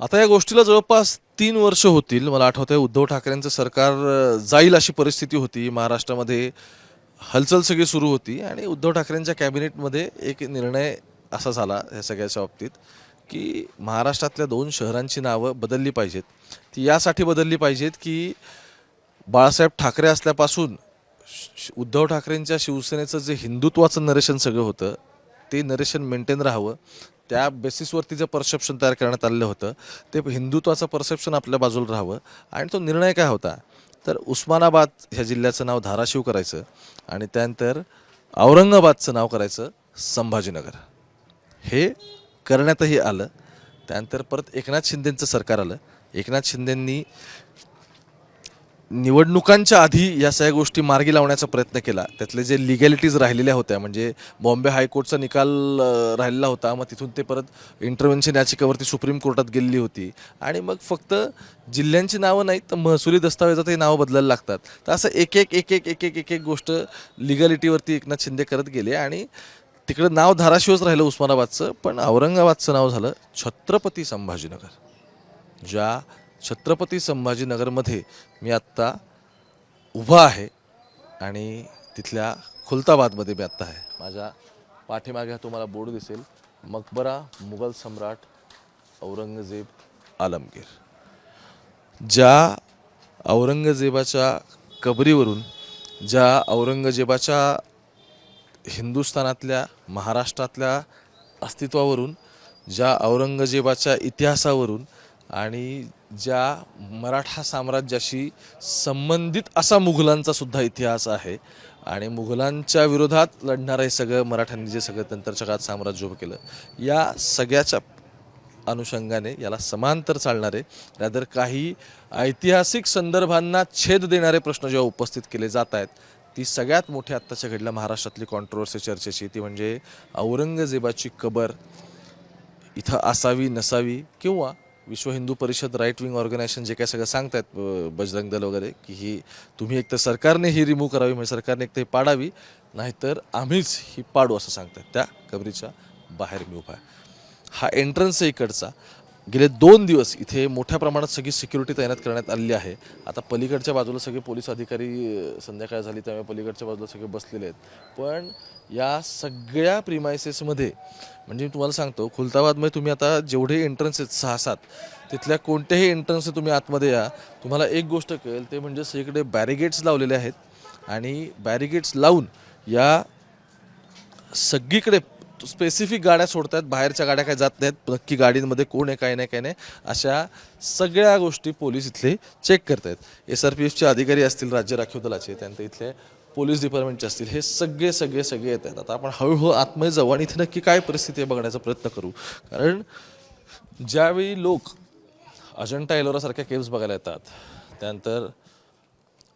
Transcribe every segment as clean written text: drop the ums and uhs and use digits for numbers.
आता या गोष्टीला जवळपास 3 वर्ष होतील. मला आठवतंय उद्धव ठाकरेंचं सरकार जाईल अशी परिस्थिती होती. महाराष्ट्रामध्ये हलचल सगळी सुरू होती आणि उद्धव ठाकरेंच्या कॅबिनेटमध्ये एक निर्णय असा झाला या सगळ्याच्या बाबतीत, की महाराष्ट्रातल्या 2 शहरांची नावं बदलली पाहिजेत. ती यासाठी बदलली पाहिजेत, की बाळासाहेब ठाकरे असल्यापासून उद्धव ठाकरेंच्या शिवसेनेचं जे हिंदुत्वाचं नरेशन सगळं होतं, ते नरेशन मेंटेन राहावं. त्या बेसिसवरती जे परसेप्शन तयार करण्यात आलेलं होतं, ते हिंदुत्वाचं परसेप्शन आपल्या बाजूला राहावं. आणि तो निर्णय काय होता, तर उस्मानाबाद ह्या जिल्ह्याचं नाव धाराशिव करायचं आणि त्यानंतर औरंगाबादचं नाव करायचं संभाजीनगर. हे करण्यातही आलं. त्यानंतर परत एकनाथ शिंदेंचं सरकार आलं. एकनाथ शिंदेंनी निवडणुकांच्या आधी या सगळ्या गोष्टी मार्गी लावण्याचा प्रयत्न केला. त्यातले जे लिगॅलिटीज राहिलेल्या होत्या, म्हणजे बॉम्बे हायकोर्टचा निकाल राहिलेला होता, मग तिथून ते परत इंटरव्हेन्शन याचिकावरती सुप्रीम कोर्टात गेलेली होती आणि मग फक्त जिल्ह्यांची नावं नाहीत तर महसुली दस्तावेजातही नावं बदलायला लागतात. तर असं एक एक एक एक एक एक एक एक गोष्ट लिगॅलिटीवरती एकनाथ शिंदे करत गेले आणि तिकडं नाव धाराशिवच राहिलं उस्मानाबादचं, पण औरंगाबादचं नाव झालं छत्रपती संभाजीनगर. ज्या छत्रपती संभाजीनगरमध्ये मी आत्ता उभा आहे आणि तिथल्या खुलताबादमध्ये मी आत्ता आहे. माझ्या पाठीमागे तुम्हाला बोर्ड दिसेल, मकबरा मुघल सम्राट औरंगजेब आलमगीर. ज्या औरंगजेबाच्या कबरीवरून, ज्या औरंगजेबाच्या हिंदुस्थानातल्या महाराष्ट्रातल्या अस्तित्वावरून, ज्या औरंगजेबाच्या इतिहासावरून आणि ज्या मराठा साम्राज्याशी संबंधित असा मुघलांचा सुद्धा इतिहास आहे आणि मुघलांच्या विरोधात लढणारं हे सगळं मराठ्यांनी जे सगळं नंतरच्या काळात साम्राज्य उभं केलं, या सगळ्याच्या अनुषंगाने याला समांतर चालणारे रादर काही ऐतिहासिक संदर्भांना छेद देणारे प्रश्न जेव्हा उपस्थित केले जात आहेत, ती सगळ्यात मोठी आत्ताच्या घडल्या महाराष्ट्रातली कॉन्ट्रोवर्सी चर्चेची ती म्हणजे औरंगजेबाची कबर इथं असावी नसावी, किंवा विश्व Hindu Parishad right wing organisation जे काय सगळं सांगतायत, बजरंग दल वगैरे, की ही तुम्ही एक तर सरकारने ही रिमूव्ह करावी, म्हणजे सरकारने एक तर ही पाडावी, नाहीतर आम्हीच ही पाडू असं सांगतात. त्या कबरीच्या बाहेर मी उभा आहे. हा एंट्रन्स आहे इकडचा. गेले 2 दिवस इथे मोठ्या प्रमाणात सगळी सिक्युरिटी तैनात करण्यात आलेली आहे. आता पलीकडच्या बाजूला सगळे पोलीस अधिकारी, संध्याकाळ झाली त्यामुळे पलीकडच्या बाजूला सगळे बसलेले आहेत. पण या सगळ्या प्रिमायसेसमध्ये म्हणजे मी तुम्हाला सांगतो, खुलताबादमध्ये तुम्ही आता जेवढे एंट्रन्स आहेत 6-7, तिथल्या कोणत्याही एंट्रन्स तुम्ही आतमध्ये या, तुम्हाला एक गोष्ट कळेल, ते म्हणजे सगळीकडे बॅरिगेट्स लावलेले आहेत आणि बॅरिगेट्स लावून या सगळीकडे स्पेसिफिक गाड्या सोडतात, बाहेरच्या गाड्या काय जात नाहीत, नक्की गाडीमध्ये कोण आहे काय नाही काय नाही, अशा सगळ्या गोष्टी पोलीस इथले चेक करत आहेत. SRPFचे अधिकारी असतील, राज्य राखीव दलाचे, त्यानंतर इथले पोलीस डिपार्टमेंटचे असतील, हे सगळे सगळे सगळे येत आहेत. आता आपण हळूहळू आतमध्ये जाऊ आणि इथे नक्की काय परिस्थिती आहे बघण्याचा प्रयत्न करू. कारण ज्यावेळी लोक अजंठा एलोरासारख्या केव्स बघायला येतात, त्यानंतर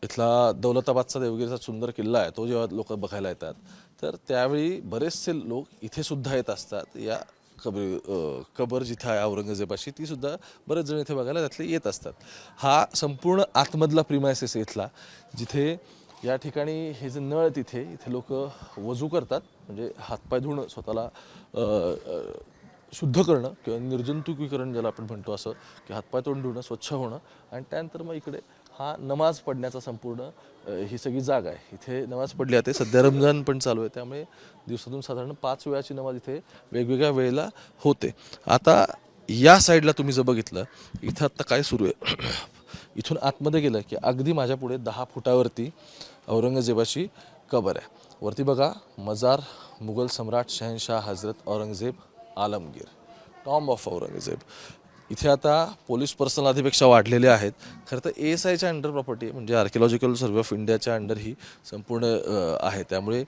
इथला दौलताबादचा देवगिरीचा सुंदर किल्ला आहे तो जेव्हा लोक बघायला येतात, तर त्यावेळी बरेचसे लोक इथे सुद्धा येत असतात. या कबर जिथं आहे औरंगजेबाशी, ती सुद्धा बरेच जण इथे बघायला त्यातले येत असतात. हा संपूर्ण आतमधला प्रिमायसेस इथला, जिथे या ठिकाणी हे जे नळ तिथे इथे लोक वजू करतात, म्हणजे हातपाय धुणं, स्वतःला शुद्ध करणं किंवा निर्जंतुकीकरण ज्याला आपण म्हणतो, असं की हातपाय तोंड धुणं, स्वच्छ होणं, आणि त्यानंतर मग इकडे हा नमाज पडण्याचा संपूर्ण ही सगळी जागा आहे. इथे नमाज पडली जाते. सध्या रमजान पण चालू आहे, त्यामुळे दिवसातून साधारण 5 वेळाची नमाज इथे वेगवेगळ्या वेळेला होते. आता या साईडला तुम्ही जर बघितलं, इथं आत्ता काय सुरू आहे, इथून आतमध्ये गेलं की अगदी माझ्या पुढे 10 फुटावरती औरंगजेबाची कबर आहे. वरती बघा, मजार मुघल सम्राट शहनशाह हजरत औरंगजेब आलमगीर, टॉम्ब ऑफ औरंगजेब. इथे आता पोलीस पर्सनल अधिपेक्षा वाढलेले आहेत. खरं तर ASIच्या अंडर प्रॉपर्टी, म्हणजे आर्किओलॉजिकल सर्व्हे ऑफ इंडियाच्या अंडर ही संपूर्ण आहे. त्यामुळे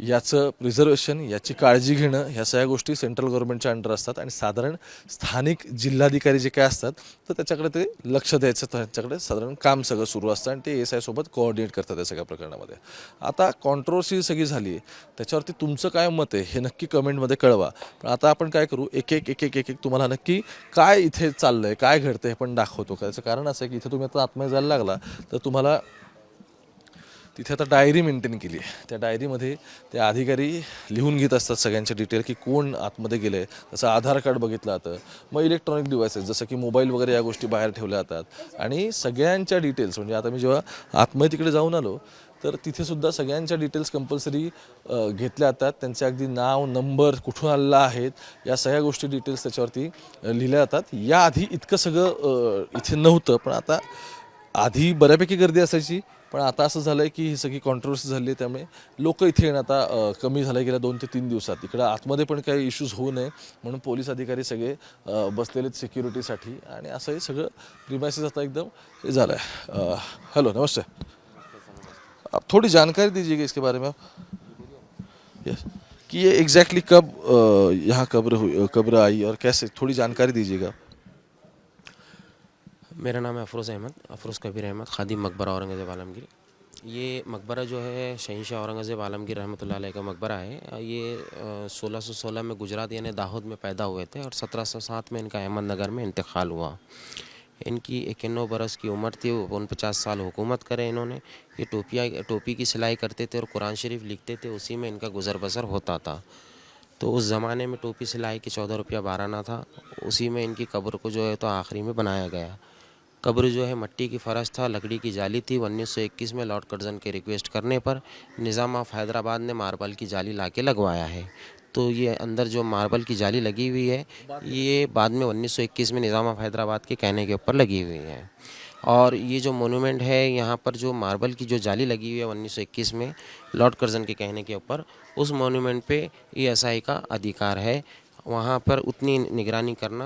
याचं प्रिझर्वेशन, याची काळजी घेणं, ह्या सगळ्या गोष्टी सेंट्रल गव्हर्नमेंटच्या अंडर असतात आणि साधारण स्थानिक जिल्हाधिकारी जे काय असतात तर त्याच्याकडे ते लक्ष द्यायचं, त्यांच्याकडे साधारण काम सगळं सुरू असतं आणि ते ASI सोबत कोऑर्डिनेट करतात या सगळ्या प्रकरणामध्ये. आता कॉन्ट्रोवर्सी सगळी झाली आहे, त्याच्यावरती तुमचं काय मत आहे हे नक्की कमेंटमध्ये कळवा. पण आता आपण काय करू, एक एक एक एक एक एक तुम्हाला नक्की काय इथे चाललं आहे, काय घडतं हे पण दाखवतो. त्याचं कारण असं आहे की इथे तुम्ही आता आतमध्ये जायला लागला तर तुम्हाला तिथे आता डायरी मेंटेन केली आहे. त्या डायरीमध्ये ते अधिकारी लिहून घेत असतात सगळ्यांचे डिटेल की कोण आतमध्ये गेलं आहे. जसं आधार कार्ड बघितलं जातं, मग इलेक्ट्रॉनिक डिव्हायसेस जसं की मोबाईल वगैरे या गोष्टी बाहेर ठेवल्या जातात आणि सगळ्यांच्या डिटेल्स म्हणजे आता मी जेव्हा आतमध्ये तिकडे जाऊन आलो तर तिथेसुद्धा सगळ्यांच्या डिटेल्स कंपल्सरी घेतल्या जातात. त्यांचे अगदी नाव, नंबर, कुठून आलेला आहेत या सगळ्या गोष्टी डिटेल्स त्याच्यावरती लिहिल्या जातात. याआधी इतकं सगळं इथे नव्हतं, पण आता आधी बऱ्यापैकी गर्दी असायची, पण आता असं झालं आहे की ही सगळी कॉन्ट्रोवर्सी झाली आहे. त्यामुळे लोक इथे येणं आता कमी झालं आहे गेल्या 2 ते 3 दिवसात. इकडं आतमध्ये पण काही इश्यूज होऊ नये म्हणून पोलीस अधिकारी सगळे बसलेले आहेत सिक्युरिटीसाठी आणि असं हे सगळं प्रिमायसेस आता एकदम हे झालं आहे. हेलो, नमस्ते. आप थोड़ी जानकारी दीजिएगा इसके बारे में आप. यस, कि ये एग्जैक्टली कब यहाँ कब्र आई और कैसे, थोड़ी जानकारी दीजिएगा. मेरा नाम है अफरोज़ कबीर अहमद, खादिम मकबरा औरंगज़ेब आलमगीर। ये मकबरा जो है शहंशाह औरंगज़ेब आलमगीर रहमतुल्लाह अलैह का मकबरा है। ये 1616 में गुजरात यानी दाहोद में पैदा हुए थे और 1707 में इनका अहमदनगर में इंतकाल हुआ। इनकी 91 बरस की उम्र थी। 49 साल हुकूमत करे इन्होंने। ये टोपी की सिलाई करते थे और कुरान शरीफ लिखते थे, उसी में इनका गुज़र बसर होता था। तो उस ज़माने में टोपी सिलाई की 14 रुपया 12 आना था। उसी में इनकी कब्र को जो है तो आखिरी में बनाया गया। कब्र जो है मट्टी की फ़रश था, लकड़ी की जाली थी। 1921 में लॉर्ड कर्जन के रिक्वेस्ट करने पर निज़ाम ऑफ हैदराबाद ने मार्बल की जाली लाके लगवाया है। तो ये अंदर जो मार्बल की जाली लगी हुई है ये बाद में 1921 में निज़ाम ऑफ हैदराबाद के कहने के ऊपर लगी हुई है। और ये जो मोनूमेंट है यहाँ पर जो मार्बल की जो जाली लगी हुई है 1921 में लॉर्ड कर्जन के कहने के ऊपर, उस मोनूमेंट पे एएसआई का अधिकार है। वहाँ पर उतनी निगरानी करना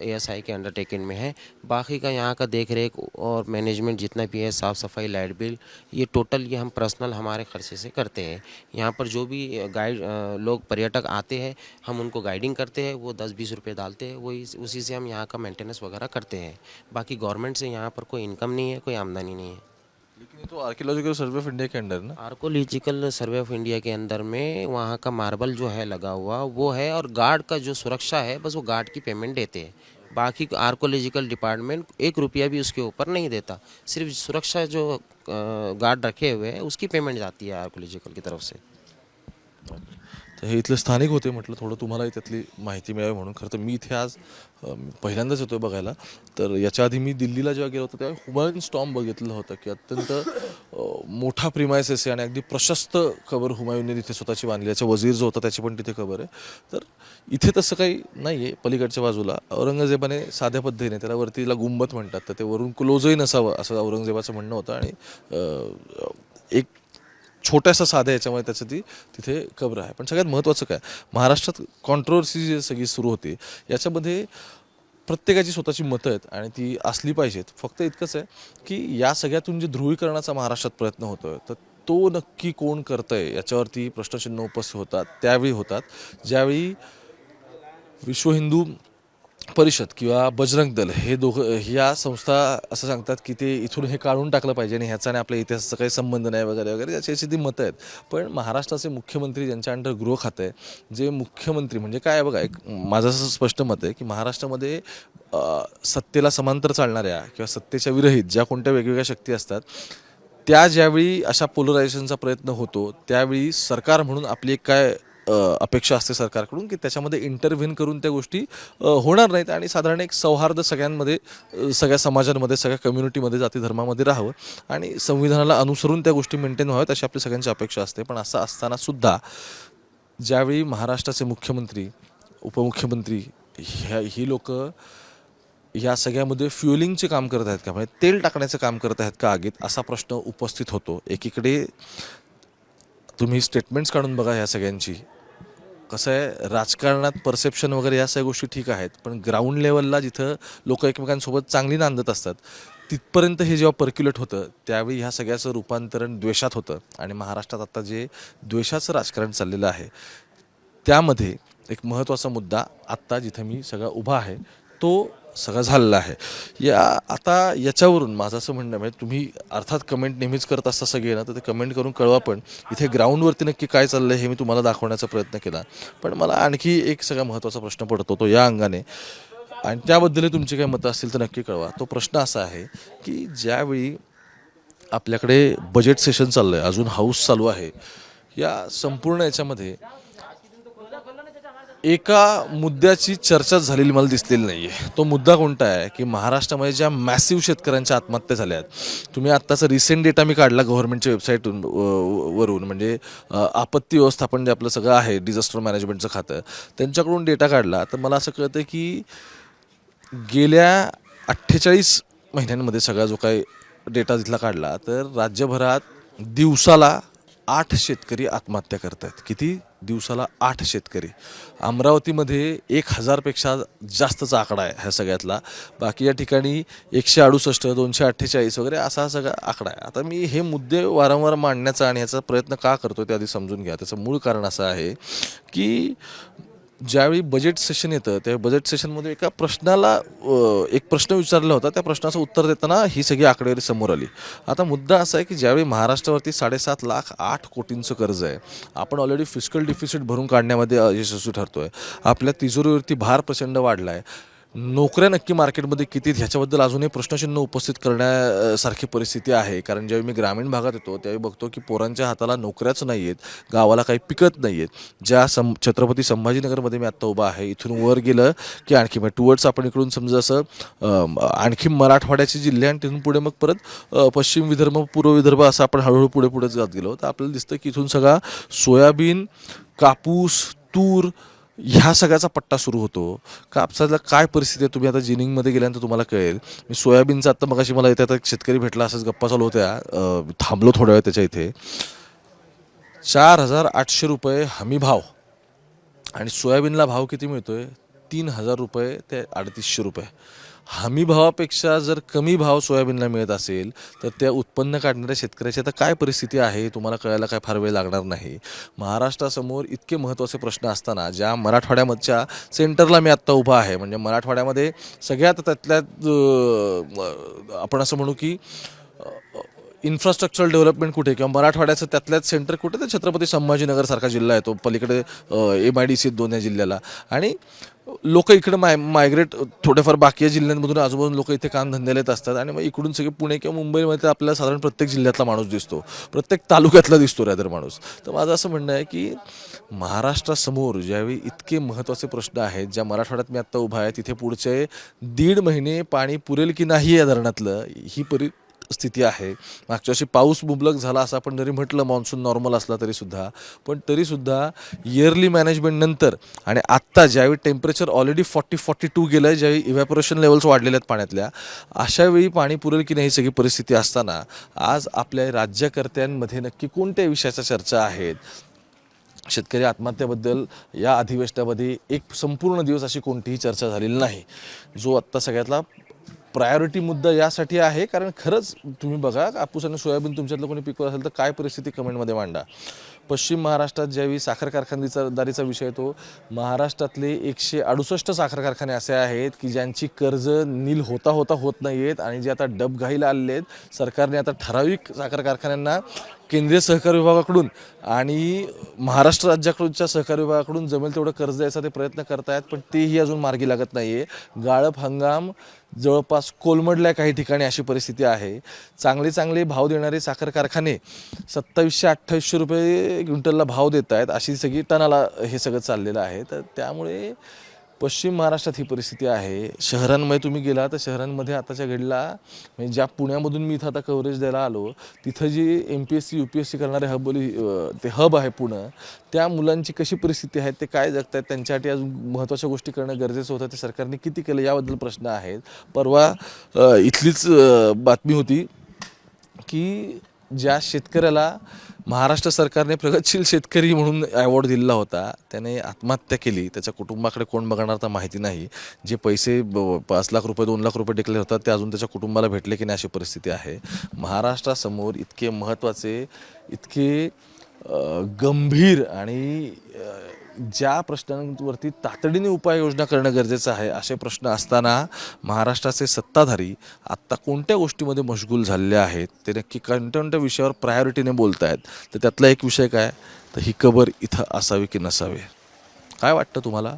एएसआई के अंडरटेकिंग में है। बाकी का यहाँ का देख रेख और मैनेजमेंट जितना भी है, साफ़ सफाई, लाइट बिल, ये टोटल ये हम पर्सनल हमारे खर्चे से करते हैं। यहाँ पर जो भी गाइड लोग पर्यटक आते हैं हम उनको गाइडिंग करते हैं, वो 10-20 रुपये डालते हैं, वही उसी से हम यहाँ का मेंटेनेंस वगैरह करते हैं। बाकी गवर्नमेंट से यहाँ पर कोई इनकम नहीं है, कोई आमदनी नहीं है। लेकिन ये तो archaeological survey of India K under ना. आर्कोलॉजिकल सर्वे ऑफ इंडिया के अंदर में वहाँ का मार्बल जो है लगा हुआ वो है, और गार्ड का जो सुरक्षा है बस वो गार्ड की पेमेंट देते हैं। बाकी आर्कोलॉजिकल डिपार्टमेंट 1 रुपया भी उसके ऊपर नहीं देता। सिर्फ सुरक्षा जो गार्ड रखे हुए हैं उसकी पेमेंट जाती है आर्कोलॉजिकल की तरफ से। तर हे इथले स्थानिक होते. म्हटलं थोडं तुम्हालाही त्यातली माहिती मिळावी म्हणून. खरं तर मी इथे आज पहिल्यांदाच येतोय बघायला. तर याच्या आधी मी दिल्लीला जेव्हा गेलो होतो तेव्हा हुमायून टॉम्ब बघितलं होतं की अत्यंत मोठा प्रिमायसेस आहे आणि अगदी प्रशस्त कबर हुमायूनने तिथे स्वतःची बांधली. याचा वजीर जो होता त्याची पण तिथे कबर आहे. तर इथे तसं काही नाही आहे. पलीकडच्या बाजूला औरंगजेबाने साध्या पद्धतीने, त्याला वरतीला गुंबद म्हणतात, तर ते वरून क्लोजही नसावं असं औरंगजेबाचं म्हणणं होतं आणि एक छोट्याशा साध्या याच्यामुळे त्याचं ती तिथे कब्र आहे. पण सगळ्यात महत्त्वाचं काय, महाराष्ट्रात कॉन्ट्रोवर्सी जी सगळी सुरू होती याच्यामध्ये प्रत्येकाची स्वतःची मतं आहेत आणि ती असली पाहिजेत. फक्त इतकंच आहे की या सगळ्यातून जे ध्रुवीकरणाचा महाराष्ट्रात प्रयत्न होतोय तर तो नक्की कोण करतंय याच्यावरती प्रश्नचिन्ह उपस्थित होतात. त्यावेळी होतात ज्यावेळी विश्व हिंदू परिषद किंवा बजरंग दल हे दोघं ह्या संस्था असं सांगतात की ते इथून हे काढून टाकलं पाहिजे आणि ह्याचा आणि आपल्या इतिहासाचा काही संबंध नाही वगैरे वगैरे, याची ती मतं आहेत. पण महाराष्ट्राचे मुख्यमंत्री ज्यांच्या अंडर गृह खातं आहे, जे मुख्यमंत्री म्हणजे काय बघा, एक माझं असं स्पष्ट मत आहे की महाराष्ट्रामध्ये सत्तेला समांतर चालणाऱ्या किंवा सत्तेच्या विरहित ज्या कोणत्या वेगवेगळ्या शक्ती असतात त्या ज्यावेळी अशा पोलरायझेशनचा प्रयत्न होतो त्यावेळी सरकार म्हणून आपली एक काय अपेक्षा असते सरकारकडून की त्याच्यामध्ये इंटरव्हेन करून त्या गोष्टी होणार नाहीत आणि साधारण एक सौहार्द सगळ्यांमध्ये, सगळ्या समाजांमध्ये, सगळ्या कम्युनिटीमध्ये, जाती धर्मामध्ये राहावं आणि संविधानाला अनुसरून त्या गोष्टी मेंटेन व्हाव्यात अशी आपली सगळ्यांची अपेक्षा असते. पण असं असताना सुद्धा ज्यावेळी महाराष्ट्राचे मुख्यमंत्री, उपमुख्यमंत्री ही लोक या सगळ्यामध्ये फ्युएलिंगचे काम करत आहेत का, म्हणजे तेल टाकण्याचं काम करत आहेत का आगीत, असा प्रश्न उपस्थित होतो. एकीकडे तुम्ही स्टेटमेंट्स काढून बघा ह्या सगळ्यांची. कसं आहे, राजकारणात परसेप्शन वगैरे या सगळ्या गोष्टी ठीक आहेत, पण ग्राउंड लेवलला जिथं लोक एकमेकांसोबत चांगली नांदत असतात तिथपर्यंत हे जेव्हा पर्क्युलेट होतं त्यावेळी ह्या सगळ्याचं रूपांतरण द्वेषात होतं. आणि महाराष्ट्रात आता जे द्वेषाचं राजकारण चाललेलं आहे त्यामध्ये एक महत्त्वाचा मुद्दा आत्ता जिथं मी सगळा उभा आहे तो सगळं झालेलं आहे. आता याच्यावरून माझं असं म्हणणं आहे, म्हणजे तुम्ही अर्थात कमेंट नेहमीच करत असता सगळे ना, तर ते कमेंट करून कळवा. पण इथे ग्राउंडवरती नक्की काय चाललं आहे हे मी तुम्हाला दाखवण्याचा प्रयत्न केला. पण मला आणखी एक सगळा महत्त्वाचा प्रश्न पडतो तो या अंगाने, आणि त्याबद्दल तुमची काही मतं असतील तर नक्की कळवा. तो प्रश्न असा आहे की ज्यावेळी आपल्याकडे बजेट सेशन चाललं आहे, अजून हाऊस चालू आहे. या संपूर्ण याच्यामध्ये एका मुद्द्याची चर्चा झालेली मला दिसलेली नाही आहे. तो मुद्दा कोणता आहे की महाराष्ट्रामध्ये ज्या मॅसिव्ह शेतकऱ्यांच्या आत्महत्या झाल्या आहेत. तुम्ही आत्ताचा रिसेंट डेटा मी काढला गव्हर्नमेंटच्या वेबसाईटून वरून, म्हणजे आपत्ती व्यवस्थापन जे आपलं सगळं आहे डिझास्टर मॅनेजमेंटचं खातं, त्यांच्याकडून डेटा काढला तर मला असं कळतं की गेल्या 48 महिन्यांमध्ये सगळा जो काही डेटा तिथला काढला तर राज्यभरात दिवसाला 8 शेतकरी आत्महत्या करत आहेत. किती? दिवसाला 8 शेतकरी. अमरावतीमध्ये 1000पेक्षा जास्तचा आकडा आहे ह्या सगळ्यातला. बाकी या ठिकाणी 168, 248 वगैरे असा सगळा आकडा आहे. आता मी हे मुद्दे वारंवार मांडण्याचा आणि याचा प्रयत्न का करतो ते आधी समजून घ्या. त्याचं मूळ कारण असं आहे की ज्यावेळी बजेट सेशन येतं त्या बजेट सेशनमध्ये एका प्रश्नाला एक प्रश्न विचारला होता. त्या प्रश्नाचं उत्तर देताना ही सगळी आकडेवारी समोर आली. आता मुद्दा असा आहे की ज्यावेळी महाराष्ट्रावरती 7.5 लाख 8 कोटींचं कर्ज आहे, आपण ऑलरेडी फिस्कल डिफिसिट भरून काढण्यामध्ये यशस्वी ठरतो आहे. आपल्या तिजोरीवरती भार प्रचंड वाढला आहे. नोकऱ्या नक्की मार्केटमध्ये किती ह्याच्याबद्दल अजूनही प्रश्नचिन्ह उपस्थित करण्यासारखी परिस्थिती आहे. कारण ज्यावेळी मी ग्रामीण भागात येतो त्यावेळी बघतो की पोरांच्या हाताला नोकऱ्याच नाही आहेत, गावाला काही पिकत नाही आहेत. ज्या छत्रपती संभाजीनगरमध्ये मी आत्ता उभा आहे, इथून वर गेलं की आणखी मग टुवर्ड्स आपण इकडून समजा असं आणखी मराठवाड्याचे जिल्हे आणि तिथून पुढे मग परत पश्चिम विदर्भ, पूर्व विदर्भ असं आपण हळूहळू पुढे पुढे जात गेलो तर आपल्याला दिसतं की इथून सगळा सोयाबीन, कापूस, तूर ह्या सगळ्याचा पट्टा सुरू होतो. कापसाला काय परिस्थिती आहे तुम्ही आता जिनिंगमध्ये गेल्यानंतर तुम्हाला कळेल. मी सोयाबीनचं आत्ता मगाशी मला इथे आता एक शेतकरी भेटला, असंच गप्पा चालू होत्या, थांबलो थोड्या वेळ त्याच्या इथे. 4800 रुपये हमी भाव आणि सोयाबीनला भाव किती मिळतोय? 3000 रुपये ते 3800 रुपये. हमी भावापेक्षा जर कमी भाव सोयाबीनला मिळत असेल तर त्या उत्पन्न काढणाऱ्या शेतकऱ्याची आता काय परिस्थिती आहे तुम्हाला कळायला काय फार वेळ लागणार नाही. महाराष्ट्रासमोर इतके महत्त्वाचे प्रश्न असताना ज्या मराठवाड्यामधच्या सेंटरला मी आत्ता उभा आहे, म्हणजे मराठवाड्यामध्ये सगळ्यात त्यातल्यात आपण असं म्हणू की इन्फ्रास्ट्रक्चरल डेव्हलपमेंट कुठे किंवा मराठवाड्याचं त्यातल्याच सेंटर कुठे, तर छत्रपती संभाजीनगरसारखा जिल्हा आहे तो, पलीकडे MIDC 2 या जिल्ह्याला. आणि लोक इकडे मायग्रेट थोडेफार बाकी जिल्ह्यांमधून आजूबाजून लोक इथे काम धंद्याला येत असतात आणि मग इकडून सगळे पुणे किंवा मुंबईमध्ये आपल्याला साधारण प्रत्येक जिल्ह्यातला माणूस दिसतो, प्रत्येक तालुक्यातला दिसतो रॅदर माणूस. तर माझं असं म्हणणं आहे की महाराष्ट्रासमोर ज्यावेळी इतके महत्त्वाचे प्रश्न आहेत, ज्या मराठवाड्यात मी आत्ता उभा आहे तिथे पुढचे 1.5 महिने पाणी पुरेल की नाही या धरणातलं, ही स्थिती आहे. मागच्या वर्षी पाऊस मुबलक झाला असं आपण जरी म्हटलं, मान्सून नॉर्मल असला तरीसुद्धा, पण तरीसुद्धा इयरली मॅनेजमेंट नंतर आणि आत्ता ज्यावेळी टेम्परेचर ऑलरेडी 40-42 गेलं आहे, ज्यावेळी इव्हॅपोरेशन लेवल्स वाढलेल्या आहेत पाण्यातल्या, अशावेळी पाणी पुरेल की नाही ही सगळी परिस्थिती असताना आज आपल्या राज्यकर्त्यांमध्ये नक्की कोणत्या विषयाच्या चर्चा आहेत? शेतकरी आत्महत्येबद्दल या अधिवेशनामध्ये एक संपूर्ण दिवस अशी कोणतीही चर्चा झालेली नाही. जो आत्ता सगळ्यातला प्रायोरिटी मुद्दा यासाठी आहे कारण खरंच तुम्ही बघा, कापूस आणि सोयाबीन तुमच्यातलं कोणी पिकवत असेल तर काय परिस्थिती कमेंटमध्ये मांडा. पश्चिम महाराष्ट्रात ज्यावेळी साखर कारखानदारीचा विषय येतो, महाराष्ट्रातले 168 साखर कारखाने असे आहेत की ज्यांची कर्ज नील होत नाही आहेत आणि जे आता डबघाईला आलेले आहेत. सरकारने आता ठराविक साखर कारखान्यांना केंद्रीय सहकार विभागाकडून आणि महाराष्ट्र राज्याकडूनच्या सहकार विभागाकडून जमेल तेवढं कर्ज द्यायचा ते प्रयत्न करत आहेत, पण तेही अजून मार्गी लागत नाही आहे. गाळप हंगाम जवळपास कोलमडल्या काही ठिकाणी अशी परिस्थिती आहे. चांगले भाव देणारे साखर कारखाने 2700-2800 रुपये क्विंटलला भाव देत आहेत, अशी सगळी टनाला हे सगळं चाललेलं आहे. तर त्यामुळे पश्चिम महाराष्ट्रात ही परिस्थिती आहे. शहरांमध्ये तुम्ही गेला तर शहरांमध्ये आताच्या घडीला म्हणजे ज्या पुण्यामधून मी इथं आता कव्हरेज द्यायला आलो, तिथं जी MPSC UPSC करणारे ते हब आहे पुणं, त्या मुलांची कशी परिस्थिती आहे, ते काय जगत आहेत, त्यांच्यासाठी अजून महत्त्वाच्या गोष्टी करणं गरजेचं होतं, ते सरकारने किती केलं याबद्दल प्रश्न आहेत. परवा इथलीच बातमी होती की ज्या शेतकऱ्याला महाराष्ट्र सरकारने प्रगतशील शेतकरी म्हणून अवॉर्ड दिलेला होता, त्याने आत्महत्या केली. त्याच्या कुटुंबाकडे कोण बघणार तर माहिती नाही. जे पैसे 5 लाख रुपये 2 लाख रुपये डिक्लेअर होतात ते अजून त्याच्या कुटुंबाला भेटले की नाही अशी परिस्थिती आहे. महाराष्ट्रासमोर इतके महत्त्वाचे, इतके गंभीर आणि ज्या प्रश्नांवरती तातडीने उपाययोजना करणं गरजेचं आहे असे प्रश्न असताना महाराष्ट्राचे सत्ताधारी आत्ता कोणत्या गोष्टीमध्ये मशगूल झालेले आहेत, ते नक्की कोणत्या विषयावर प्रायोरिटीने बोलत आहेत. तर त्यातला एक विषय काय, तर ही कबर इथं असावी की नसावी. काय वाटतं तुम्हाला?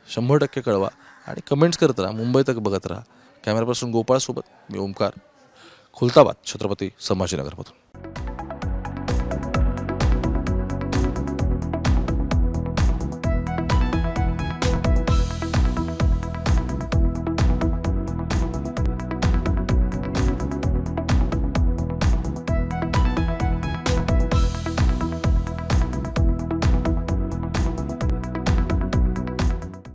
100% कळवा आणि कमेंट्स करत राहा. मुंबई तक बघत राहा. कॅमेरापासून गोपाळसोबत मी ओमकार. खुलताबाद छत्रपती संभाजीनगरमधून.